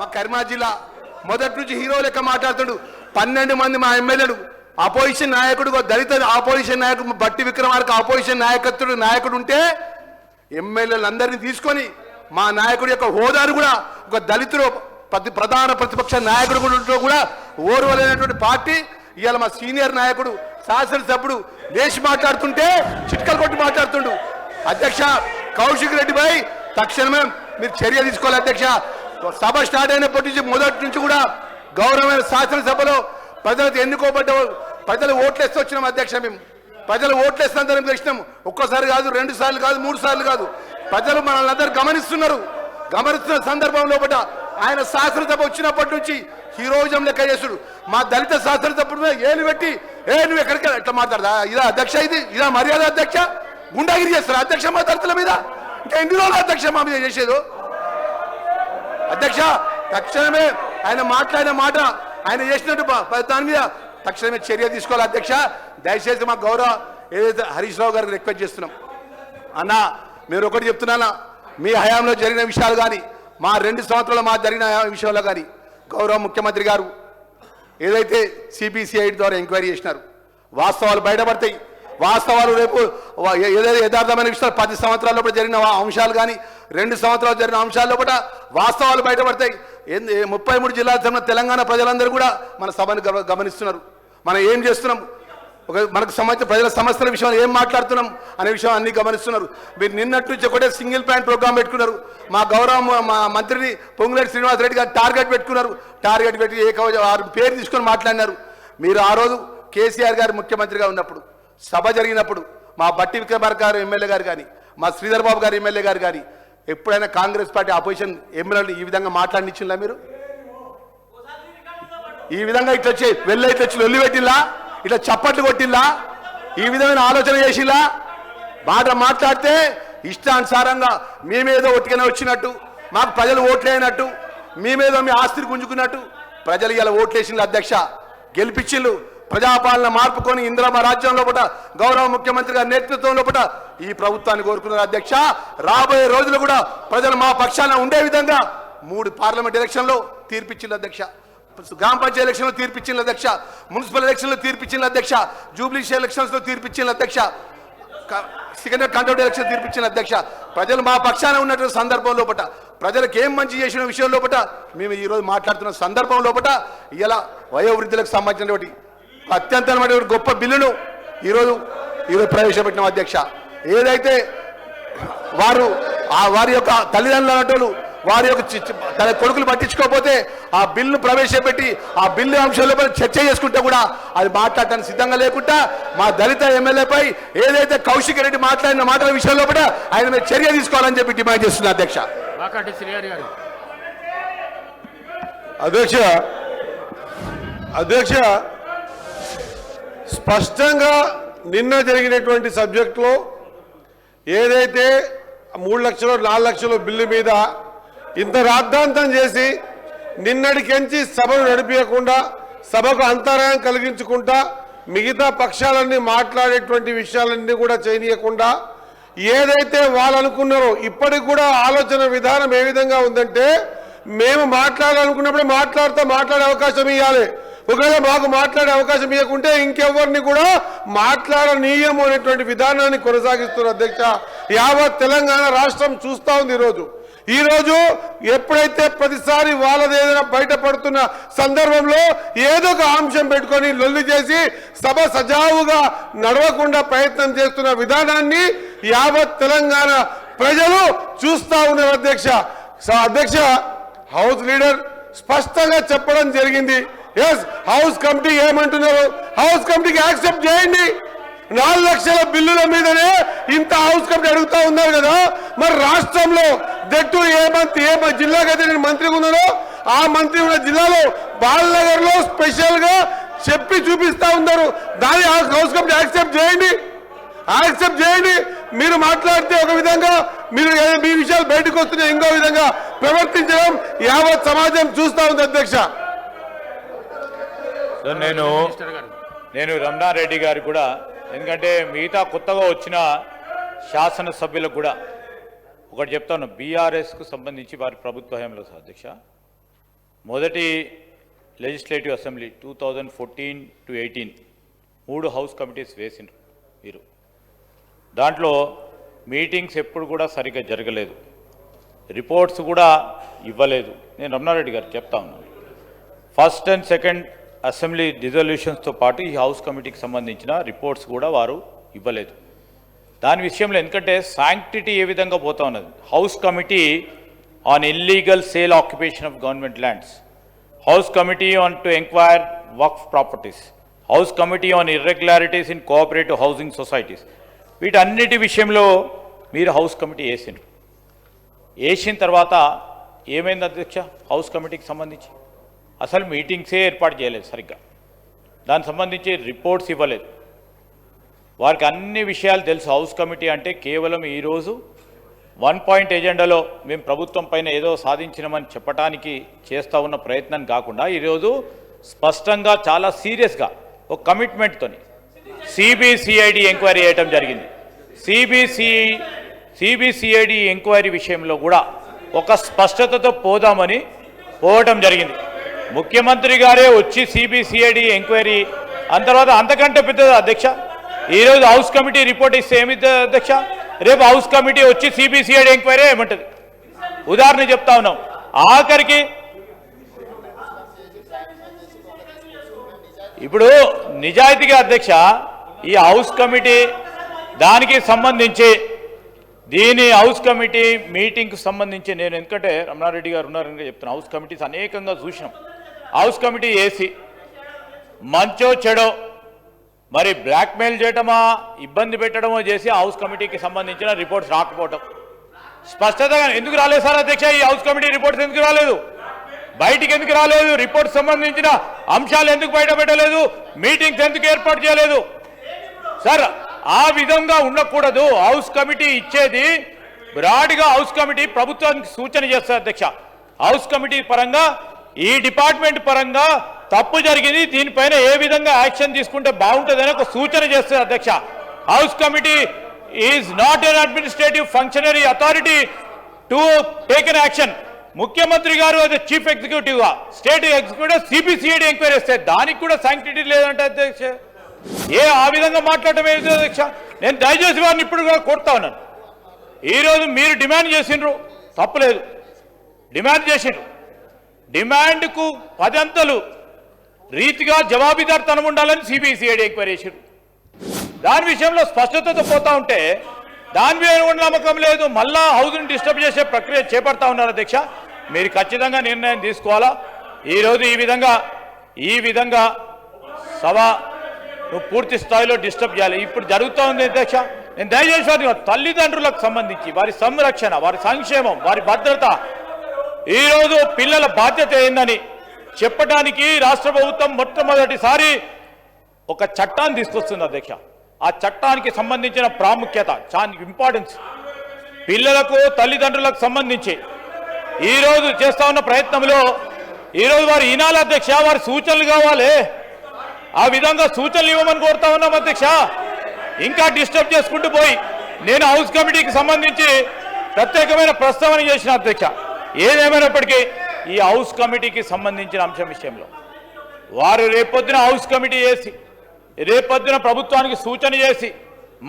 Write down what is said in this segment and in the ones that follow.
మా కరీంనగర్ జిల్లా మొదటి నుంచి హీరో లెక్క మాట్లాడుతాడు. 12 మంది మా ఎమ్మెల్యేలు అపోజిషన్ నాయకుడు, దళిత అపోజిషన్ నాయకుడు బట్టి విక్రమార్క అపోజిషన్ నాయకుడు ఉంటే ఎమ్మెల్యేలందరినీ తీసుకొని మా నాయకుడి యొక్క హోదాను కూడా ఒక దళితుడు ప్రధాన ప్రతిపక్ష నాయకుడు కూడా ఓర్వలేనటువంటి పార్టీ ఇవాళ మా సీనియర్ నాయకుడు శాసనసభ్యుడు లేచి మాట్లాడుతుంటే చిట్కలు కొట్టి మాట్లాడుతుండు. అధ్యక్ష కౌశిక్ రెడ్డిపై తక్షణమే మీరు చర్య తీసుకోవాలి అధ్యక్ష. సభ స్టార్ట్ అయినప్పటి నుంచి మొదటి నుంచి కూడా గౌరవమైన శాసనసభలో ప్రజలకు ఎన్నుకోబడ్డ ప్రజలు ఓట్లేస్తూ వచ్చినాం అధ్యక్ష. మేము ప్రజలు ఓట్లేస్తాం చేసినాం. ఒక్కసారి కాదు, 2 సార్లు కాదు, 3 సార్లు కాదు. ప్రజలు మనల్ని అందరూ గమనిస్తున్న సందర్భంలో ఆయన శాసనసభ వచ్చినప్పటి నుంచి హీరోయిజం లెక్క చేసుడు. మా దళిత శాసనసభ్యుడు ఏలు పెట్టి నువ్వు ఎక్కడికి ఎట్లా మాట్లాడదా? ఇదా అధ్యక్ష? ఇదా మర్యాద అధ్యక్ష? గుండాగిరి చేస్తారా అధ్యక్ష మా దళితుల మీద? ఇంకా ఎన్ని రోజులు అధ్యక్ష మా మీద చేసేది? అధ్యక్ష తక్షణమే ఆయన మాట్లాడిన మాట, ఆయన చేసినట్టు దాని మీద తక్షణమే చర్య తీసుకోవాలి అధ్యక్ష. దయచేసి మా గౌరవ ఏదైతే హరీష్ రావు గారికి రిక్వెస్ట్ చేస్తున్నాం. అన్న మీరు ఒకటి చెప్తున్నానా, మీ హయాంలో జరిగిన విషయాలు కానీ మా 2 సంవత్సరాలు మా జరిగిన విషయంలో కానీ గౌరవ ముఖ్యమంత్రి గారు ఏదైతే సిబిసిఐ ద్వారా ఎంక్వైరీ చేసినారు, వాస్తవాలు బయటపడతాయి. వాస్తవాలు రేపు ఏదైతే యథార్థమైన విషయాలు 10 సంవత్సరాల లోపల జరిగిన అంశాలు కానీ 2 సంవత్సరాలు జరిగిన అంశాల లోపల వాస్తవాలు బయటపడతాయి. 33 జిల్లాల చెందిన తెలంగాణ ప్రజలందరూ కూడా మన సభను గమనిస్తున్నారు. మనం ఏం చేస్తున్నాం, మనకు సంబంధించిన ప్రజల సమస్యల విషయంలో ఏం మాట్లాడుతున్నాం అనే విషయం అన్ని గమనిస్తున్నారు. మీరు నిన్నటి నుంచి ఒకటే సింగిల్ ప్లాన్ ప్రోగ్రామ్ పెట్టుకున్నారు. మా గౌరవ మా మంత్రిని పొంగులేటి శ్రీనివాసరెడ్డి గారు టార్గెట్ పెట్టుకున్నారు. టార్గెట్ పెట్టి పేరు తీసుకొని మాట్లాడినారు. మీరు ఆ రోజు కేసీఆర్ గారు ముఖ్యమంత్రిగా ఉన్నప్పుడు సభ జరిగినప్పుడు మా బట్టి విక్రమార్క గారు ఎమ్మెల్యే గారు కానీ మా శ్రీధర్ బాబు గారు ఎమ్మెల్యే గారు కానీ ఎప్పుడైనా కాంగ్రెస్ పార్టీ అపోజిషన్ ఎమ్మెల్యేలు ఈ విధంగా మాట్లాడినిచ్చిందా? మీరు ఈ విధంగా ఇట్లా వచ్చి ఇట్లా వచ్చి లొల్లి పెట్టిల్లా, ఇట్లా చప్పట్లు కొట్టిల్లా, ఈ విధమైన ఆలోచన చేసిల్లా? మాట్లాడితే ఇష్టానుసారంగా మేమేదో ఒట్టిగానే వచ్చినట్టు, మాకు ప్రజలు ఓట్లేనట్టు, మేమేదో మీ ఆస్తిని గుంజుకున్నట్టు ప్రజలు ఇలా ఓట్లేసిండ్రు అధ్యక్ష. గెలిపించిల్లు. ప్రజాపాలన మార్పుకొని ఇందిరమ్మ రాజ్యంలో గౌరవ ముఖ్యమంత్రి గారి నేతృత్వంలో ఈ ప్రభుత్వాన్ని కోరుకున్నారు అధ్యక్ష. రాబోయే రోజులు కూడా ప్రజలు మా పక్షాన ఉండే విధంగా 3 పార్లమెంట్ ఎలక్షన్లో తీర్పిచ్చింది అధ్యక్ష. గ్రామ పంచాయతీ ఎలక్షన్లో తీర్పిచ్చింది అధ్యక్ష. మున్సిపల్ ఎలక్షన్లో తీర్పిచ్చింది అధ్యక్ష. జూబ్లీ ఎలక్షన్స్లో తీర్పిచ్చింది అధ్యక్ష. సెకండ్ కంట్రోల్ ఎలక్షన్ తీర్పిచ్చిన అధ్యక్ష. ప్రజలు మా పక్షాన ఉన్నటువంటి సందర్భంలో ప్రజలకు ఏం మంచి చేసిన విషయంలో మేము ఈరోజు మాట్లాడుతున్న సందర్భంలో ఇలా వయోవృద్ధులకు సంబంధించినటువంటి అత్యంత గొప్ప బిల్లును ఈరోజు ప్రవేశపెట్టిన అధ్యక్ష. ఏదైతే వారి యొక్క తల్లిదండ్రులు అన్నట్టు వారి యొక్క తన కొడుకులు పట్టించుకోకపోతే ఆ బిల్లు ప్రవేశపెట్టి ఆ బిల్లు అంశాల చర్చ చేసుకుంటే కూడా అది మాట్లాడటానికి సిద్ధంగా లేకుండా మా దళిత ఎమ్మెల్యేపై ఏదైతే కౌశిక్ రెడ్డి మాట్లాడిన మాటల విషయంలో ఆయన మీద చర్య తీసుకోవాలని చెప్పి డిమాండ్ చేస్తున్నారు అధ్యక్ష. అధ్యక్ష స్పష్టంగా నిన్న జరిగినటువంటి సబ్జెక్టులో ఏదైతే 3 లక్షలు 4 లక్షల బిల్లు మీద ఇంత రాద్ధాంతం చేసి నిన్నటికెంచి సభను నడిపించకుండా సభకు అంతరాయం కలిగించుకుంటా మిగతా పక్షాలన్నీ మాట్లాడేటువంటి విషయాలన్నీ కూడా చేయనీయకుండా ఏదైతే వాళ్ళు అనుకున్నారో ఇప్పటికి కూడా ఆలోచన విధానం ఏ విధంగా ఉందంటే మేము మాట్లాడాలనుకున్నప్పుడు మాట్లాడే అవకాశం ఇవ్వాలి. ఒకవేళ మాకు మాట్లాడే అవకాశం ఇవ్వకుంటే ఇంకెవరిని కూడా మాట్లాడనీయము అనేటువంటి విధానాన్ని కొనసాగిస్తున్నారు అధ్యక్ష. యావత్ తెలంగాణ రాష్ట్రం చూస్తూ ఉంది. ఈరోజు ఎప్పుడైతే ప్రతిసారి వాళ్ళది ఏదైనా బయటపడుతున్న సందర్భంలో ఏదో ఒక అంశం పెట్టుకొని లొల్లి చేసి సభ సజావుగా నడవకుండా ప్రయత్నం చేస్తున్న విధానాన్ని యావత్ తెలంగాణ ప్రజలు చూస్తూ ఉన్నారు అధ్యక్ష. అధ్యక్ష హౌస్ లీడర్ స్పష్టంగా చెప్పడం జరిగింది. ఎస్ హౌస్ కమిటీ ఏమంటున్నారు, హౌస్ కమిటీకి యాక్సెప్ట్ చేయండి. 4 లక్షల బిల్లుల మీదనే ఇంత హౌస్ కమిటీ అడుగుతా ఉన్నారు కదా. మరి రాష్ట్రంలో దట్టు ఏ జిల్లాకైతే నేను మంత్రిగా ఉన్నానో ఆ మంత్రి ఉన్న జిల్లాలో బాలనగర్ లో స్పెషల్ గా చెప్పి చూపిస్తా ఉన్నారు. దాని హౌస్ కమిటీ యాక్సెప్ట్ చేయండి. మీరు మాట్లాడితే ఒక విధంగా మీరు మీ విషయాలు బయటకు వస్తున్నాయి, ఇంకో విధంగా ప్రవర్తించడం యావత్ సమాజం చూస్తా ఉంది అధ్యక్ష. నేను రమణారెడ్డి గారు కూడా, ఎందుకంటే మిగతా కొత్తగా వచ్చిన శాసనసభ్యులకు కూడా ఒకటి చెప్తాను. బీఆర్ఎస్కు సంబంధించి వారి ప్రభుత్వ హయాంలో అధ్యక్ష మొదటి legislative assembly 2014 to 18 3 house committees వేసిండ్రు మీరు. దాంట్లో మీటింగ్స్ ఎప్పుడు కూడా సరిగ్గా జరగలేదు, రిపోర్ట్స్ కూడా ఇవ్వలేదు. నేను రమణారెడ్డి గారు చెప్తా ఉన్నాను. ఫస్ట్ అండ్ సెకండ్ అసెంబ్లీ డిజల్యూషన్స్తో పాటు ఈ హౌస్ కమిటీకి సంబంధించిన రిపోర్ట్స్ కూడా వారు ఇవ్వలేదు. దాని విషయంలో ఎందుకంటే శాంక్టిటీ ఏ విధంగా పోతా ఉన్నది. House committee on illegal sale occupation of government lands, house committee on to enquire Waqf properties, house committee on irregularities in cooperative housing societies, వీటన్నిటి విషయంలో మీరు హౌస్ కమిటీ వేసిండ్రు. వేసిన తర్వాత ఏమైంది అధ్యక్ష? హౌస్ కమిటీకి సంబంధించి అసలు మీటింగ్సే ఏర్పాటు చేయలేదు సరిగ్గా, దానికి సంబంధించి రిపోర్ట్స్ ఇవ్వలేదు. వారికి అన్ని విషయాలు తెలుసు. హౌస్ కమిటీ అంటే కేవలం ఈరోజు 1 పాయింట్ ఎజెండాలో మేము ప్రభుత్వం పైన ఏదో సాధించినామని చెప్పడానికి చేస్తూ ఉన్న ప్రయత్నం కాకుండా ఈరోజు స్పష్టంగా చాలా సీరియస్గా ఒక కమిట్మెంట్తోని సిబిసిఐడి ఎంక్వైరీ చేయటం జరిగింది. సిబిసిఐడి ఎంక్వైరీ విషయంలో కూడా ఒక స్పష్టతతో పోవటం జరిగింది. ముఖ్యమంత్రి గారే వచ్చి సిబిసిఐడి ఎంక్వైరీ అంత తర్వాత అంతకంటే పెద్దది అధ్యక్ష. ఈరోజు హౌస్ కమిటీ రిపోర్ట్ ఇస్తే ఏమిటి అధ్యక్ష? రేపు హౌస్ కమిటీ వచ్చి సిబిసిఐడి ఎంక్వైరీ ఏమంటుంది? ఉదాహరణ చెప్తా ఉన్నాం. ఆఖరికి ఇప్పుడు నిజాయితీగా అధ్యక్ష ఈ హౌస్ కమిటీ దానికి సంబంధించి దీని హౌస్ కమిటీ మీటింగ్కి సంబంధించి నేను ఎందుకంటే రమణారెడ్డి గారు ఉన్నారని చెప్తున్నాను. హౌస్ కమిటీస్ అనేకంగా చూసినాం. హౌస్ కమిటీ వేసి మంచో చెడో మరి బ్లాక్మెయిల్ చేయటమా ఇబ్బంది పెట్టడమో చేసి హౌస్ కమిటీకి సంబంధించిన రిపోర్ట్స్ రాకపోవటం స్పష్టతగా ఎందుకు రాలేదు సార్ అధ్యక్ష? ఈ హౌస్ కమిటీ రిపోర్ట్స్ ఎందుకు రాలేదు? బయటికి ఎందుకు రాలేదు? రిపోర్ట్స్ సంబంధించిన అంశాలు ఎందుకు బయట పెట్టలేదు? మీటింగ్స్ ఎందుకు ఏర్పాటు చేయలేదు? సార్ ఆ విధంగా ఉండకూడదు. హౌస్ కమిటీ ఇచ్చేది బ్రాడ్గా హౌస్ కమిటీ ప్రభుత్వానికి సూచన చేస్తారు అధ్యక్ష. హౌస్ కమిటీ పరంగా ఈ డిపార్ట్మెంట్ పరంగా తప్పు జరిగింది, దీనిపైన ఏ విధంగా యాక్షన్ తీసుకుంటే బాగుంటుందని ఒక సూచన చేస్తారు అధ్యక్ష. House committee is not an administrative functionary authority to take an action. ముఖ్యమంత్రి గారు అది చీఫ్ ఎగ్జిక్యూటివ్గా స్టేట్ ఎగ్జిక్యూటివ్ సిబిసిఐడి ఎంక్వైరీ చేస్తే దానికి కూడా శాంక్టిటీ లేదంటే అధ్యక్ష. ఆ విధంగా మాట్లాడటం ఏది అధ్యక్ష? నేను దయచేసి వారిని ఇప్పుడు కూడా కోరుతా ఉన్నాను. ఈరోజు మీరు డిమాండ్ చేసిండ్రు, తప్పులేదు, డిమాండ్ చేసిండ్రు. డిమాండ్కు 10 అంతలు రీతిగా జవాబుదారితనం ఉండాలని సిబిసిఐడి ఎంక్వైరీ చేసిండ్రు. దాని విషయంలో స్పష్టతతో పోతా ఉంటే దాని మీద నమ్మకం లేదు, మళ్ళా హౌస్ని డిస్టర్బ్ చేసే ప్రక్రియ చేపడతా ఉన్నారు అధ్యక్ష. మీరు ఖచ్చితంగా నిర్ణయం తీసుకోవాలా. ఈరోజు ఈ విధంగా సభ పూర్తి స్థాయిలో డిస్టర్బ్ చేయాలి. ఇప్పుడు జరుగుతూ ఉంది అధ్యక్ష. నేను దయచేసి తల్లిదండ్రులకు సంబంధించి వారి సంరక్షణ, వారి సంక్షేమం, వారి భద్రత, ఈరోజు పిల్లల బాధ్యత ఏందని చెప్పడానికి రాష్ట్ర ప్రభుత్వం మొట్టమొదటిసారి ఒక చట్టాన్ని తీసుకొస్తుంది అధ్యక్ష. ఆ చట్టానికి సంబంధించిన ప్రాముఖ్యత, చాలా ఇంపార్టెన్స్ పిల్లలకు తల్లిదండ్రులకు సంబంధించి ఈరోజు చేస్తా ఉన్న ప్రయత్నంలో ఈరోజు వారు ఈనాల అధ్యక్ష, వారి సూచనలు కావాలి. ఆ విధంగా సూచనలు ఇవ్వమని కోరుతా ఉన్నాం అధ్యక్ష. ఇంకా డిస్టర్బ్ చేసుకుంటూ పోయి నేను హౌస్ కమిటీకి సంబంధించి ప్రత్యేకమైన ప్రస్తావన చేసిన అధ్యక్ష. ఏదేమైనప్పటికీ ఈ హౌస్ కమిటీకి సంబంధించిన అంశం విషయంలో వారు రేపొద్దున హౌస్ కమిటీ చేసి రేపొద్దున ప్రభుత్వానికి సూచన చేసి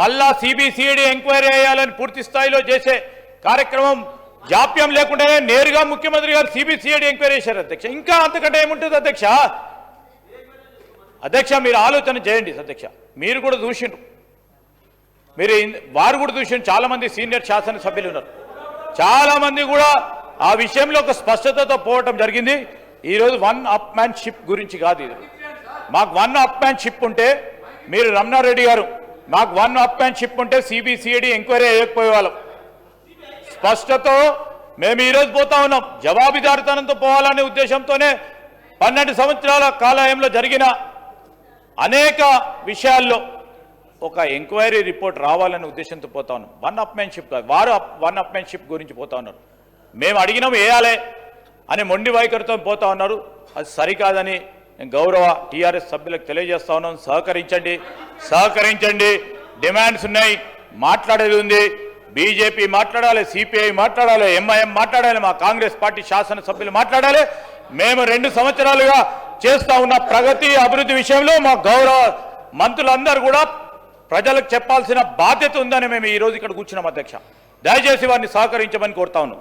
మళ్ళా సిబిసిఐడి ఎంక్వైరీ చేయాలని పూర్తి స్థాయిలో చేసే కార్యక్రమం జాప్యం లేకుండానే నేరుగా ముఖ్యమంత్రి గారు సిబిసిఐడి ఎంక్వైరీ చేశారు అధ్యక్ష. ఇంకా అంతకంటే ఏముంటుంది అధ్యక్ష? అధ్యక్ష మీరు ఆలోచన చేయండి అధ్యక్ష. మీరు కూడా చూసిండ్రు, వారు కూడా చూసిండ్రు. చాలామంది సీనియర్ శాసనసభ్యులు ఉన్నారు, చాలామంది కూడా ఆ విషయంలో ఒక స్పష్టతతో పోవటం జరిగింది. ఈరోజు 1 అప్ మ్యాన్ షిప్ గురించి కాదు ఇది. మాకు 1 అప్ మ్యాన్ షిప్ ఉంటే మీరు రమణారెడ్డి గారు మాకు 1 అప్ మ్యాన్ షిప్ ఉంటే సిబిసిఐడి ఎంక్వైరీ అయ్యకపోయేవాళ్ళం. స్పష్టతో మేము ఈరోజు పోతా ఉన్నాం. జవాబుదారితనంతో పోవాలనే ఉద్దేశంతోనే 12 సంవత్సరాల కాలంలో జరిగిన అనేక విషయాల్లో ఒక ఎంక్వైరీ రిపోర్ట్ రావాలనే ఉద్దేశంతో పోతా ఉన్నాం. 1 అప్ మ్యాన్ షిప్ కాదు, వారు 1 అప్ మ్యాన్ షిప్ గురించి పోతా ఉన్నారు. మేము అడిగినాం వేయాలి అని మొండి వైఖరితో పోతా ఉన్నారు. అది సరికాదని గౌరవ టీఆర్ఎస్ సభ్యులకు తెలియజేస్తా ఉన్నాం. సహకరించండి. డిమాండ్స్ ఉన్నాయి, మాట్లాడేది ఉంది. బీజేపీ మాట్లాడాలి, సిపిఐ మాట్లాడాలి, ఎంఐఎం మాట్లాడాలి, మా కాంగ్రెస్ పార్టీ శాసనసభ్యులు మాట్లాడాలి. మేము 2 సంవత్సరాలుగా చేస్తా ఉన్న ప్రగతి అభివృద్ధి విషయంలో మా గౌరవ మంత్రులందరూ కూడా ప్రజలకు చెప్పాల్సిన బాధ్యత ఉందని మేము ఈరోజు ఇక్కడ కూర్చున్నాం అధ్యక్ష. దయచేసి వారిని సహకరించమని కోరుతా ఉన్నాం.